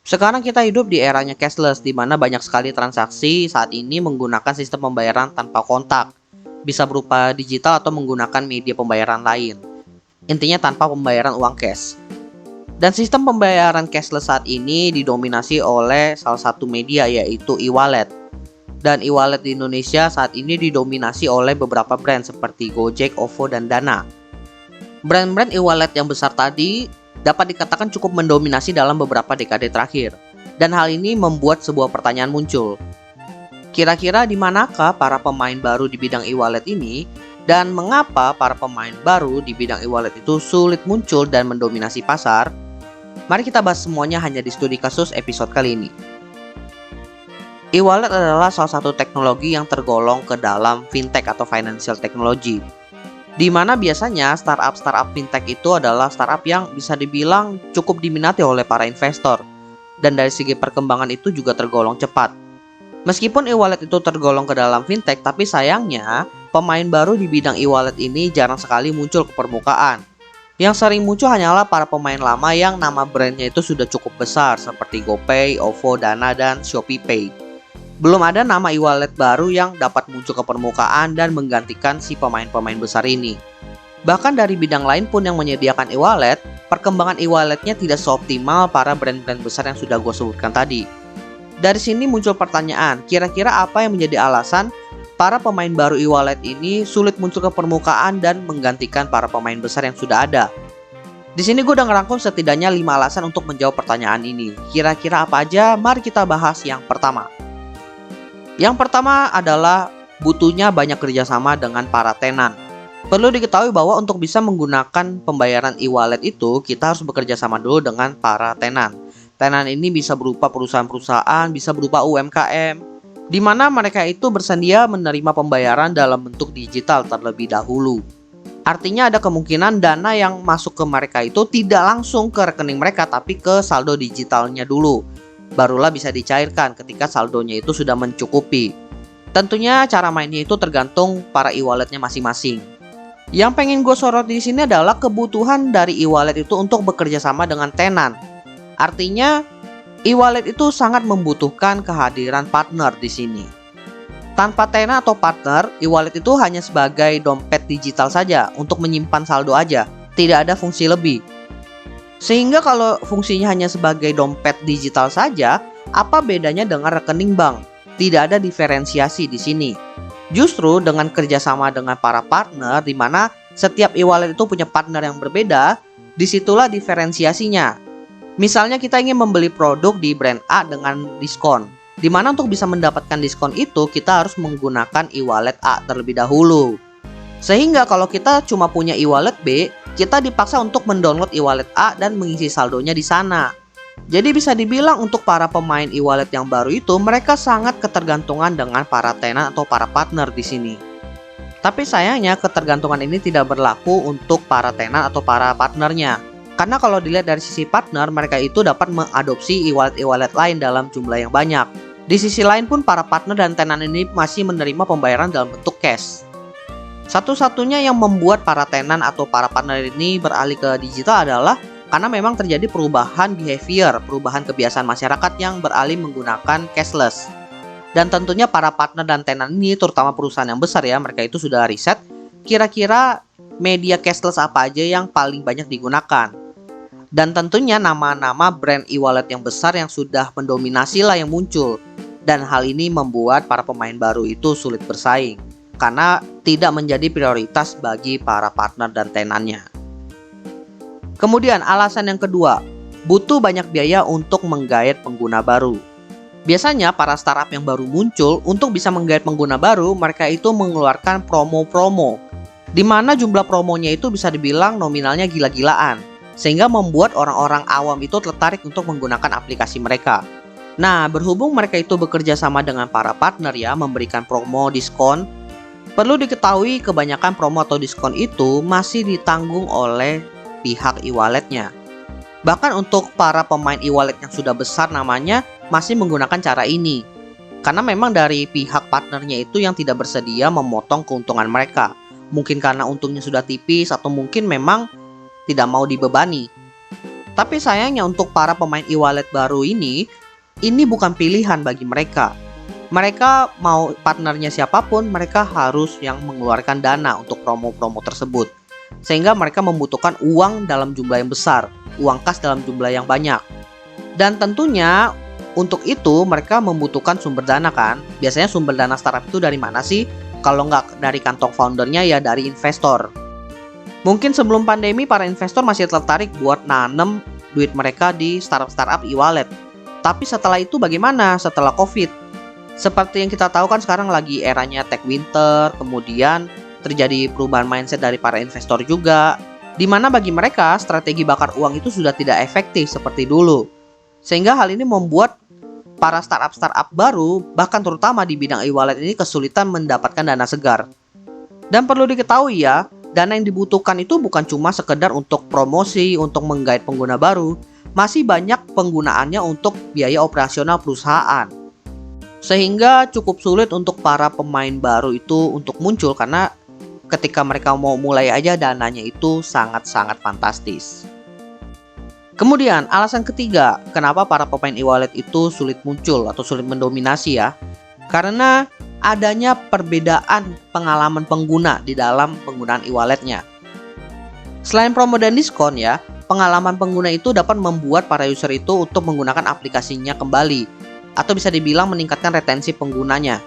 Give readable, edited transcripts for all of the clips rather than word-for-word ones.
Sekarang kita hidup di eranya cashless, di mana banyak sekali transaksi saat ini menggunakan sistem pembayaran tanpa kontak. Bisa berupa digital atau menggunakan media pembayaran lain. Intinya tanpa pembayaran uang cash. Dan sistem pembayaran cashless saat ini didominasi oleh salah satu media, yaitu e-wallet. Dan e-wallet di Indonesia saat ini didominasi oleh beberapa brand seperti Gojek, OVO, dan Dana. Brand-brand e-wallet yang besar tadi dapat dikatakan cukup mendominasi dalam beberapa dekade terakhir. Dan hal ini membuat sebuah pertanyaan muncul. Kira-kira di manakah para pemain baru di bidang e-wallet ini? Dan mengapa para pemain baru di bidang e-wallet itu sulit muncul dan mendominasi pasar? Mari kita bahas semuanya hanya di studi kasus episode kali ini. E-wallet adalah salah satu teknologi yang tergolong ke dalam fintech atau financial technology, di mana biasanya startup fintech itu adalah startup yang bisa dibilang cukup diminati oleh para investor, dan dari segi perkembangan itu juga tergolong cepat. Meskipun e-wallet itu tergolong ke dalam fintech, tapi sayangnya pemain baru di bidang e-wallet ini jarang sekali muncul ke permukaan. Yang sering muncul hanyalah para pemain lama yang nama brandnya itu sudah cukup besar seperti GoPay, OVO, Dana, dan ShopeePay. Belum ada nama e-wallet baru yang dapat muncul ke permukaan dan menggantikan si pemain-pemain besar ini. Bahkan dari bidang lain pun yang menyediakan e-wallet, perkembangan e-walletnya tidak seoptimal para brand-brand besar yang sudah gue sebutkan tadi. Dari sini muncul pertanyaan, kira-kira apa yang menjadi alasan para pemain baru e-wallet ini sulit muncul ke permukaan dan menggantikan para pemain besar yang sudah ada? Di sini gue udah ngerangkum setidaknya 5 alasan untuk menjawab pertanyaan ini. Kira-kira apa aja? Mari kita bahas yang pertama. Yang pertama adalah butuhnya banyak kerjasama dengan para tenan. Perlu diketahui bahwa untuk bisa menggunakan pembayaran e-wallet itu, kita harus bekerja sama dulu dengan para tenan. Tenan ini bisa berupa perusahaan-perusahaan, bisa berupa UMKM, di mana mereka itu bersedia menerima pembayaran dalam bentuk digital terlebih dahulu. Artinya ada kemungkinan dana yang masuk ke mereka itu tidak langsung ke rekening mereka, tapi ke saldo digitalnya dulu. Barulah bisa dicairkan ketika saldonya itu sudah mencukupi. Tentunya cara mainnya itu tergantung para e-walletnya masing-masing. Yang pengen gue sorot di sini adalah kebutuhan dari e-wallet itu untuk bekerja sama dengan tenan. Artinya e-wallet itu sangat membutuhkan kehadiran partner di sini. Tanpa tenan atau partner, e-wallet itu hanya sebagai dompet digital saja untuk menyimpan saldo aja, tidak ada fungsi lebih. Sehingga kalau fungsinya hanya sebagai dompet digital saja, apa bedanya dengan rekening bank? Tidak ada diferensiasi di sini. Justru dengan kerjasama dengan para partner, di mana setiap e-wallet itu punya partner yang berbeda, disitulah diferensiasinya. Misalnya kita ingin membeli produk di brand A dengan diskon, di mana untuk bisa mendapatkan diskon itu kita harus menggunakan e-wallet A terlebih dahulu. Sehingga kalau kita cuma punya e-wallet B, kita dipaksa untuk mendownload e-wallet A dan mengisi saldonya di sana. Jadi bisa dibilang untuk para pemain e-wallet yang baru itu, mereka sangat ketergantungan dengan para tenan atau para partner di sini. Tapi sayangnya ketergantungan ini tidak berlaku untuk para tenan atau para partnernya. Karena kalau dilihat dari sisi partner, mereka itu dapat mengadopsi e-wallet lain dalam jumlah yang banyak. Di sisi lain pun para partner dan tenan ini masih menerima pembayaran dalam bentuk cash. Satu-satunya yang membuat para tenan atau para partner ini beralih ke digital adalah karena memang terjadi perubahan behavior, perubahan kebiasaan masyarakat yang beralih menggunakan cashless. Dan tentunya para partner dan tenan ini, terutama perusahaan yang besar ya, mereka itu sudah riset kira-kira media cashless apa aja yang paling banyak digunakan. Dan tentunya nama-nama brand e-wallet yang besar yang sudah mendominasi lah yang muncul. Dan hal ini membuat para pemain baru itu sulit bersaing, karena tidak menjadi prioritas bagi para partner dan tenannya. Kemudian alasan yang kedua, butuh banyak biaya untuk menggait pengguna baru. Biasanya para startup yang baru muncul, untuk bisa menggait pengguna baru, mereka itu mengeluarkan promo-promo, di mana jumlah promonya itu bisa dibilang nominalnya gila-gilaan, sehingga membuat orang-orang awam itu tertarik untuk menggunakan aplikasi mereka. Nah, berhubung mereka itu bekerja sama dengan para partner ya, memberikan promo, diskon, perlu diketahui kebanyakan promo atau diskon itu masih ditanggung oleh pihak e-walletnya. Bahkan untuk para pemain e-wallet yang sudah besar namanya masih menggunakan cara ini. Karena memang dari pihak partnernya itu yang tidak bersedia memotong keuntungan mereka. Mungkin karena untungnya sudah tipis atau mungkin memang tidak mau dibebani. Tapi sayangnya untuk para pemain e-wallet baru ini bukan pilihan bagi mereka. Mereka mau partnernya siapapun, mereka harus yang mengeluarkan dana untuk promo-promo tersebut. Sehingga mereka membutuhkan uang dalam jumlah yang besar, uang kas dalam jumlah yang banyak. Dan tentunya untuk itu mereka membutuhkan sumber dana kan. Biasanya sumber dana startup itu dari mana sih? Kalau nggak dari kantong foundernya ya dari investor. Mungkin sebelum pandemi para investor masih tertarik buat nanem duit mereka di startup e-wallet. Tapi setelah itu bagaimana? Setelah COVID? Seperti yang kita tahu kan sekarang lagi eranya tech winter, kemudian terjadi perubahan mindset dari para investor juga, di mana bagi mereka strategi bakar uang itu sudah tidak efektif seperti dulu. Sehingga hal ini membuat para startup baru, bahkan terutama di bidang e-wallet ini kesulitan mendapatkan dana segar. Dan perlu diketahui ya, dana yang dibutuhkan itu bukan cuma sekedar untuk promosi, untuk menggait pengguna baru, masih banyak penggunaannya untuk biaya operasional perusahaan. Sehingga cukup sulit untuk para pemain baru itu untuk muncul karena ketika mereka mau mulai aja dananya itu sangat-sangat fantastis. Kemudian alasan ketiga kenapa para pemain e-wallet itu sulit muncul atau sulit mendominasi ya. Karena adanya perbedaan pengalaman pengguna di dalam penggunaan e-walletnya. Selain promo dan diskon ya, pengalaman pengguna itu dapat membuat para user itu untuk menggunakan aplikasinya kembali, atau bisa dibilang meningkatkan retensi penggunanya.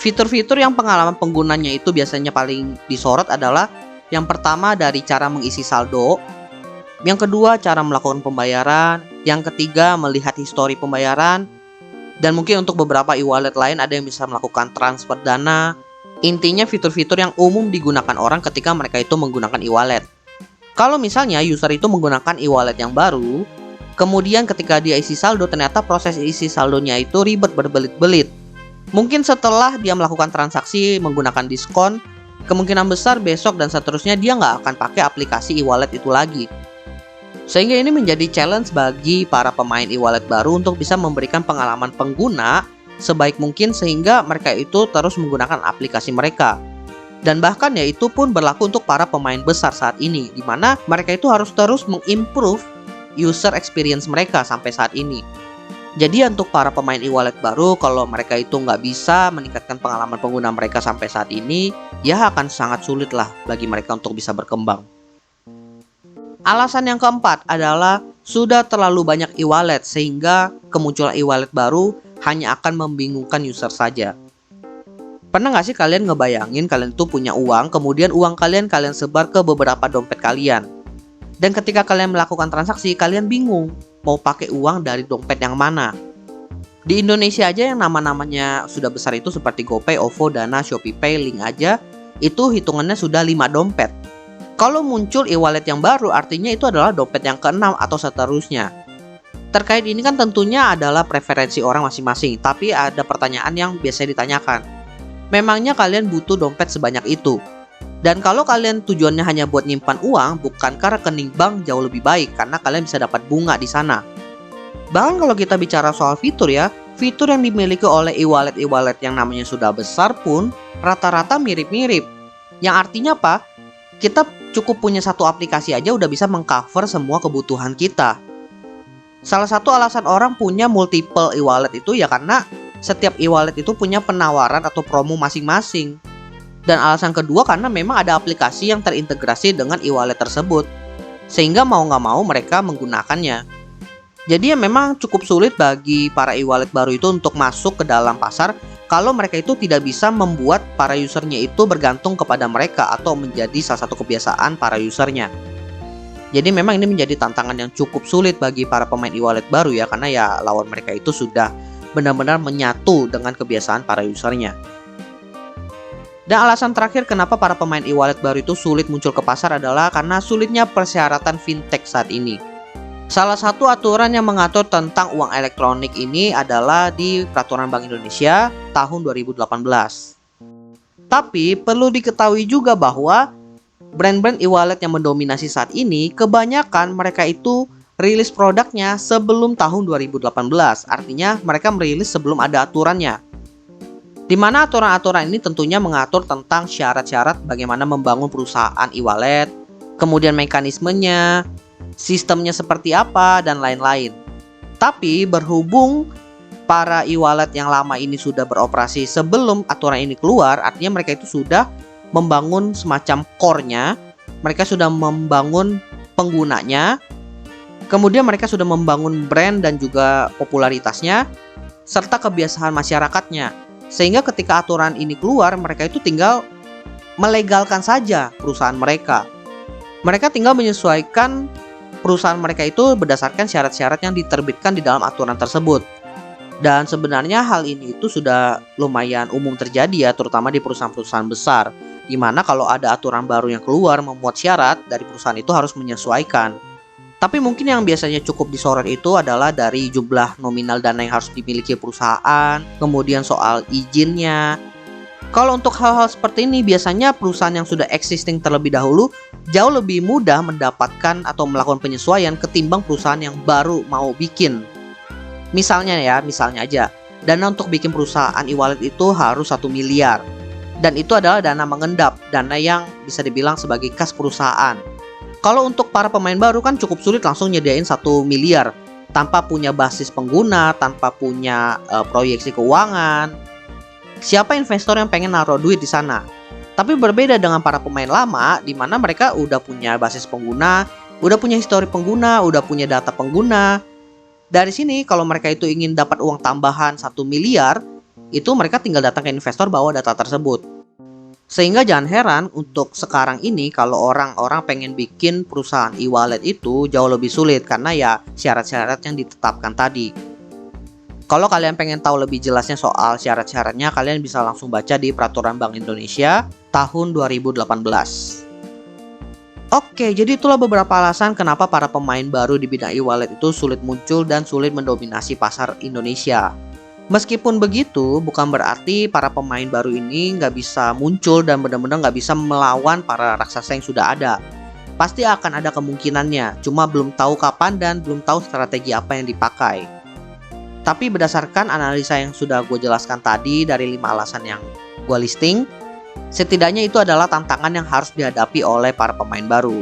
Fitur-fitur yang pengalaman penggunanya itu biasanya paling disorot adalah yang pertama dari cara mengisi saldo, yang kedua cara melakukan pembayaran, yang ketiga melihat histori pembayaran, dan mungkin untuk beberapa e-wallet lain ada yang bisa melakukan transfer dana. Intinya fitur-fitur yang umum digunakan orang ketika mereka itu menggunakan e-wallet. Kalau misalnya user itu menggunakan e-wallet yang baru, kemudian ketika dia isi saldo, ternyata proses isi saldonya itu ribet berbelit-belit. Mungkin setelah dia melakukan transaksi menggunakan diskon, kemungkinan besar besok dan seterusnya dia nggak akan pakai aplikasi e-wallet itu lagi. Sehingga ini menjadi challenge bagi para pemain e-wallet baru untuk bisa memberikan pengalaman pengguna sebaik mungkin sehingga mereka itu terus menggunakan aplikasi mereka. Dan bahkan ya itu pun berlaku untuk para pemain besar saat ini, di mana mereka itu harus terus mengimprove user experience mereka sampai saat ini. Jadi untuk para pemain e-wallet baru, kalau mereka itu nggak bisa meningkatkan pengalaman pengguna mereka sampai saat ini, ya akan sangat sulit lah bagi mereka untuk bisa berkembang. Alasan yang keempat adalah sudah terlalu banyak e-wallet sehingga kemunculan e-wallet baru hanya akan membingungkan user saja. Pernah nggak sih kalian ngebayangin kalian itu punya uang, kemudian uang kalian sebar ke beberapa dompet kalian? Dan ketika kalian melakukan transaksi, kalian bingung mau pakai uang dari dompet yang mana. Di Indonesia aja yang nama-namanya sudah besar itu seperti GoPay, OVO, Dana, ShopeePay, Link aja, itu hitungannya sudah 5 dompet. Kalau muncul e-wallet yang baru, artinya itu adalah dompet yang ke-6 atau seterusnya. Terkait ini kan tentunya adalah preferensi orang masing-masing, tapi ada pertanyaan yang biasanya ditanyakan. Memangnya kalian butuh dompet sebanyak itu? Dan kalau kalian tujuannya hanya buat nyimpan uang, bukankah rekening bank jauh lebih baik karena kalian bisa dapat bunga di sana? Bahkan kalau kita bicara soal fitur ya, fitur yang dimiliki oleh e-wallet yang namanya sudah besar pun rata-rata mirip-mirip. Yang artinya apa? Kita cukup punya satu aplikasi aja udah bisa mengcover semua kebutuhan kita. Salah satu alasan orang punya multiple e-wallet itu ya karena setiap e-wallet itu punya penawaran atau promo masing-masing. Dan alasan kedua karena memang ada aplikasi yang terintegrasi dengan e-wallet tersebut, sehingga mau nggak mau mereka menggunakannya. Jadi ya memang cukup sulit bagi para e-wallet baru itu untuk masuk ke dalam pasar kalau mereka itu tidak bisa membuat para usernya itu bergantung kepada mereka atau menjadi salah satu kebiasaan para usernya. Jadi memang ini menjadi tantangan yang cukup sulit bagi para pemain e-wallet baru ya, karena ya lawan mereka itu sudah benar-benar menyatu dengan kebiasaan para usernya. Dan alasan terakhir kenapa para pemain e-wallet baru itu sulit muncul ke pasar adalah karena sulitnya persyaratan fintech saat ini. Salah satu aturan yang mengatur tentang uang elektronik ini adalah di Peraturan Bank Indonesia tahun 2018. Tapi perlu diketahui juga bahwa brand-brand e-wallet yang mendominasi saat ini kebanyakan mereka itu rilis produknya sebelum tahun 2018. Artinya mereka merilis sebelum ada aturannya. Di mana aturan-aturan ini tentunya mengatur tentang syarat-syarat bagaimana membangun perusahaan e-wallet, kemudian mekanismenya, sistemnya seperti apa, dan lain-lain. Tapi berhubung para e-wallet yang lama ini sudah beroperasi sebelum aturan ini keluar, artinya mereka itu sudah membangun semacam core-nya, mereka sudah membangun penggunanya, kemudian mereka sudah membangun brand dan juga popularitasnya, serta kebiasaan masyarakatnya. Sehingga ketika aturan ini keluar, mereka itu tinggal melegalkan saja perusahaan mereka. Mereka tinggal menyesuaikan perusahaan mereka itu berdasarkan syarat-syarat yang diterbitkan di dalam aturan tersebut. Dan sebenarnya hal ini itu sudah lumayan umum terjadi ya, terutama di perusahaan-perusahaan besar, di mana kalau ada aturan baru yang keluar memuat syarat, dari perusahaan itu harus menyesuaikan. Tapi mungkin yang biasanya cukup disorot itu adalah dari jumlah nominal dana yang harus dimiliki perusahaan, kemudian soal izinnya. Kalau untuk hal-hal seperti ini, biasanya perusahaan yang sudah existing terlebih dahulu jauh lebih mudah mendapatkan atau melakukan penyesuaian ketimbang perusahaan yang baru mau bikin. Misalnya aja, dana untuk bikin perusahaan e-wallet itu harus 1 miliar. Dan itu adalah dana mengendap, dana yang bisa dibilang sebagai kas perusahaan. Kalau untuk para pemain baru kan cukup sulit langsung nyediain 1 miliar tanpa punya basis pengguna, tanpa punya proyeksi keuangan. Siapa investor yang pengen naruh duit di sana? Tapi berbeda dengan para pemain lama, di mana mereka udah punya basis pengguna, udah punya histori pengguna, udah punya data pengguna. Dari sini kalau mereka itu ingin dapat uang tambahan 1 miliar, itu mereka tinggal datang ke investor bawa data tersebut. Sehingga jangan heran untuk sekarang ini kalau orang-orang pengen bikin perusahaan e-wallet itu jauh lebih sulit karena ya syarat-syarat yang ditetapkan tadi. Kalau kalian pengen tahu lebih jelasnya soal syarat-syaratnya, kalian bisa langsung baca di Peraturan Bank Indonesia tahun 2018. Oke, jadi itulah beberapa alasan kenapa para pemain baru di bidang e-wallet itu sulit muncul dan sulit mendominasi pasar Indonesia. Meskipun begitu, bukan berarti para pemain baru ini nggak bisa muncul dan benar-benar nggak bisa melawan para raksasa yang sudah ada. Pasti akan ada kemungkinannya, cuma belum tahu kapan dan belum tahu strategi apa yang dipakai. Tapi berdasarkan analisa yang sudah gue jelaskan tadi dari 5 alasan yang gue listing, setidaknya itu adalah tantangan yang harus dihadapi oleh para pemain baru.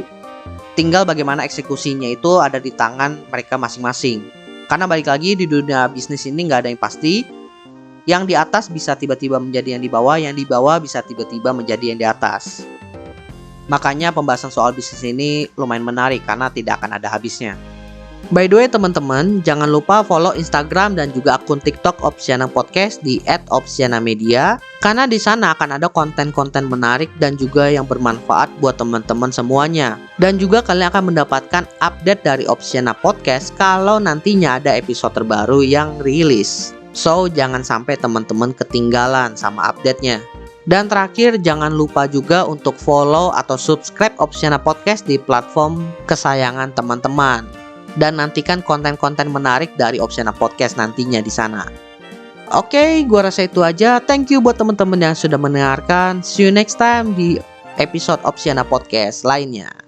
Tinggal bagaimana eksekusinya itu ada di tangan mereka masing-masing. Karena balik lagi di dunia bisnis ini nggak ada yang pasti. Yang di atas bisa tiba-tiba menjadi yang di bawah bisa tiba-tiba menjadi yang di atas. Makanya pembahasan soal bisnis ini lumayan menarik karena tidak akan ada habisnya. By the way teman-teman, jangan lupa follow Instagram dan juga akun TikTok Opsiana Podcast di @opsianamedia karena di sana akan ada konten-konten menarik dan juga yang bermanfaat buat teman-teman semuanya. Dan juga kalian akan mendapatkan update dari Opsiana Podcast kalau nantinya ada episode terbaru yang rilis. So, jangan sampai teman-teman ketinggalan sama update-nya. Dan terakhir, jangan lupa juga untuk follow atau subscribe Opsiana Podcast di platform kesayangan teman-teman. Dan nantikan konten-konten menarik dari Opsiana Podcast nantinya di sana. Oke, gua rasa itu aja. Thank you buat teman-teman yang sudah mendengarkan. See you next time di episode Opsiana Podcast lainnya.